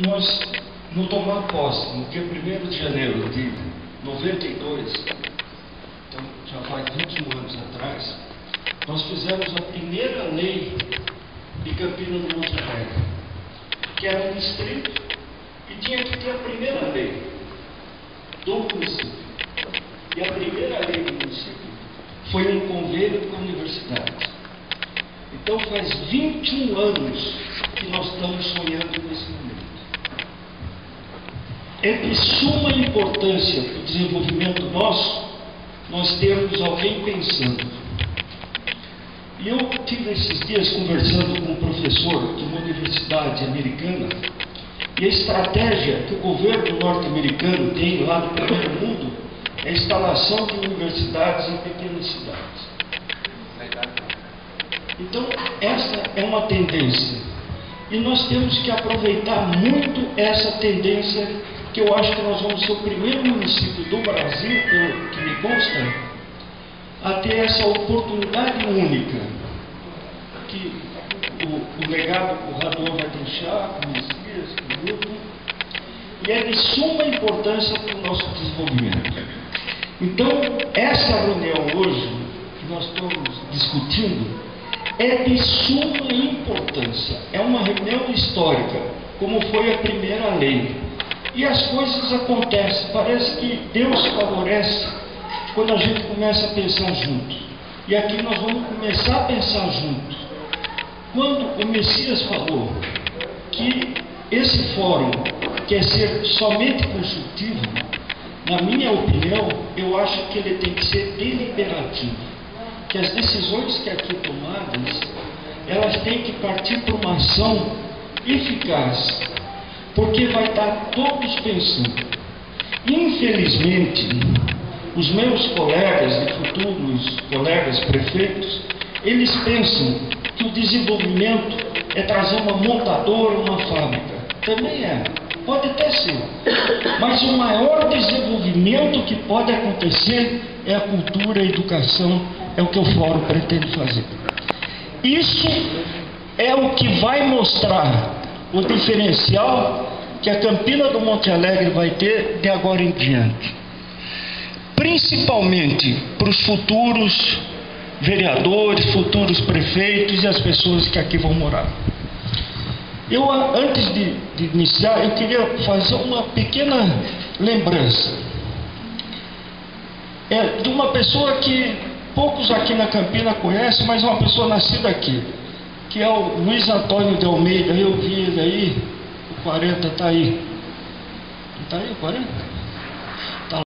nós, no tomar posse, no dia 1º de janeiro de 92, então já faz 21 anos atrás, nós fizemos a primeira lei de Campina do Monte Alegre, que era um distrito e tinha que ter a primeira lei do município. E a primeira lei do município foi um convênio com a universidade. Então faz 21 anos que nós estamos sonhando nesse momento. É de suma importância para o desenvolvimento nosso, nós termos alguém pensando. E eu tive esses dias conversando com um professor de uma universidade americana, e a estratégia que o governo norte-americano tem lá no primeiro mundo é a instalação de universidades em pequenas cidades. Então, essa é uma tendência. E nós temos que aproveitar muito essa tendência, que eu acho que nós vamos ser o primeiro município do Brasil, pelo que me consta, a ter essa oportunidade única, que o legado que o Radon vai deixar, com o Messias, com o Milton, e é de suma importância para o nosso desenvolvimento. Então, essa reunião hoje, que nós estamos discutindo, é de suma importância. É uma reunião histórica, como foi a primeira lei. E as coisas acontecem, parece que Deus favorece quando a gente começa a pensar junto. E aqui nós vamos começar a pensar junto. Quando o Messias falou que esse fórum quer ser somente consultivo, na minha opinião, eu acho que ele tem que ser deliberativo. Que as decisões que aqui tomadas, elas têm que partir para uma ação eficaz, porque vai estar todos pensando. Infelizmente, os meus colegas e futuros colegas prefeitos, eles pensam que o desenvolvimento é trazer uma montadora, uma fábrica. Também é, pode até ser, mas o maior desenvolvimento que pode acontecer é a cultura, a educação. É o que o Fórum pretende fazer. Isso é o que vai mostrar o diferencial que a Campina do Monte Alegre vai ter de agora em diante. Principalmente para os futuros vereadores, futuros prefeitos e as pessoas que aqui vão morar. Eu, antes de iniciar, eu queria fazer uma pequena lembrança. De uma pessoa que poucos aqui na Campina conhecem, mas é uma pessoa nascida aqui, que é o Luiz Antônio de Almeida. Eu vi ele aí, o 40 está aí. Está aí o 40?